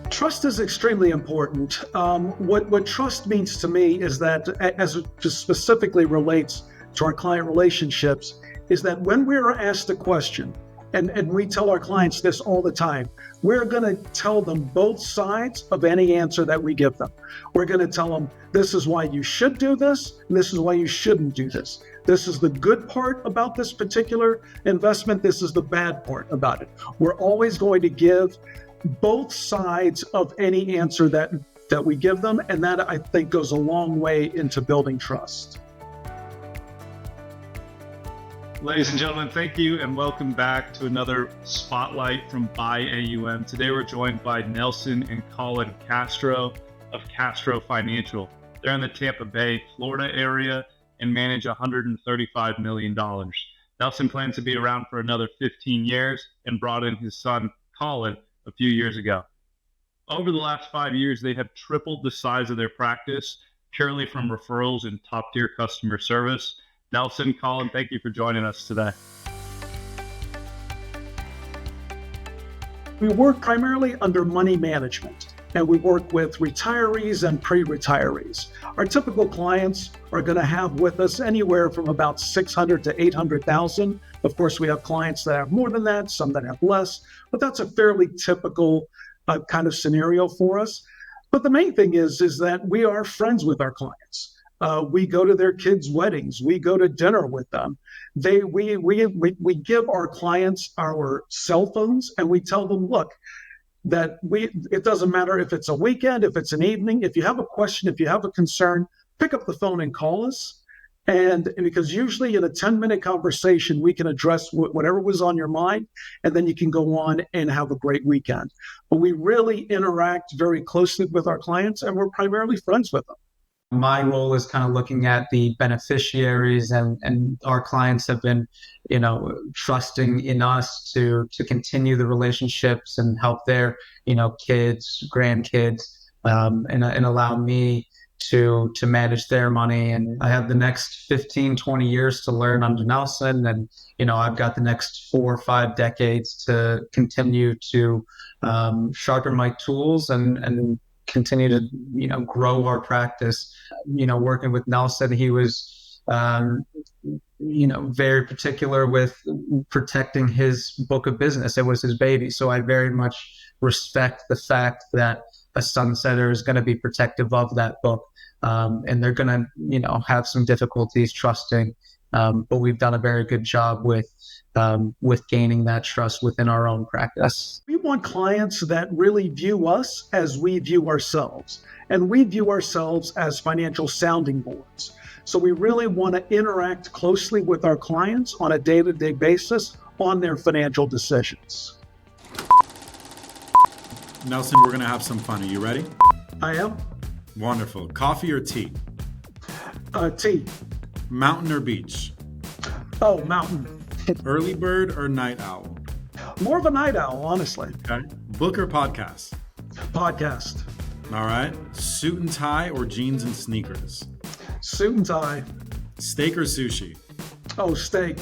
Trust is extremely important. What trust means to me is that, as it just specifically relates to our client relationships, is that when we are asked a question, and we tell our clients this all the time, we're going to tell them both sides of any answer that we give them. We're going to tell them, this is why you should do this, and this is why you shouldn't do this. This is the good part about this particular investment. This is the bad part about it. We're always going to give both sides of any answer that we give them, and that, I think, goes a long way into building trust. Ladies and gentlemen, thank you and welcome back to another Spotlight from buyAUM. Today we're joined by Nelson and Colin Castro of Castro Financial. They're in the Tampa Bay, Florida area and manage $135 million. Nelson plans to be around for another 15 years and brought in his son, Colin, a few years ago. Over the last 5 years, they have tripled the size of their practice purely from referrals and top-tier customer service. Nelson, Colin, thank you for joining us today. We work primarily under money management, and we work with retirees and pre-retirees. Our typical clients are going to have with us anywhere from about 600 to 800,000. Of course, we have clients that have more than that, some that have less, but that's a fairly typical kind of scenario for us. But the main thing is that we are friends with our clients. We go to their kids' weddings. We go to dinner with them. We give our clients our cell phones, and we tell them, look, that it doesn't matter if it's a weekend, if it's an evening, if you have a question, if you have a concern, pick up the phone and call us. And because usually in a 10-minute conversation, we can address whatever was on your mind, and then you can go on and have a great weekend. But we really interact very closely with our clients, and we're primarily friends with them. My role is kind of looking at the beneficiaries, and our clients have been, trusting in us to continue the relationships and help their, kids, grandkids, and allow me to manage their money. And I have the next 15, 20 years to learn under Nelson. And, I've got the next 4 or 5 decades to continue to sharpen my tools and continue to, grow our practice. Working with Nelson, he was, very particular with protecting his book of business. It was his baby. So I very much respect the fact that a sunsetter is going to be protective of that book. And they're going to, have some difficulties trusting. But we've done a very good job with gaining that trust within our own practice. We want clients that really view us as we view ourselves, and we view ourselves as financial sounding boards. So we really want to interact closely with our clients on a day-to-day basis on their financial decisions. Nelson, we're going to have some fun. Are you ready? I am. Wonderful. Coffee or tea? Tea. Mountain or beach? Oh, mountain. Early bird or night owl? More of a night owl, honestly. Okay. Book or podcast? Podcast. All right. Suit and tie or jeans and sneakers? Suit and tie. Steak or sushi? Oh, steak.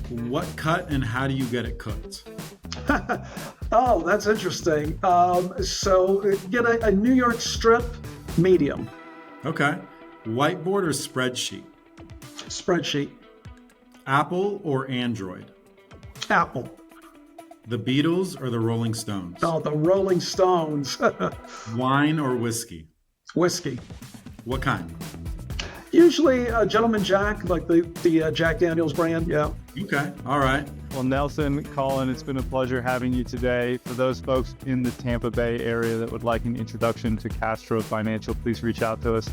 What cut and how do you get it cooked? Oh, that's interesting. So get a New York strip, medium. Okay. Whiteboard or spreadsheet? Spreadsheet. Apple or Android? Apple. The Beatles or the Rolling Stones? Oh, the Rolling Stones. Wine or whiskey? Whiskey. What kind? Usually Gentleman Jack, like the Jack Daniels brand, yeah. Okay, all right. Well, Nelson, Colin, it's been a pleasure having you today. For those folks in the Tampa Bay area that would like an introduction to Castro Financial, please reach out to us.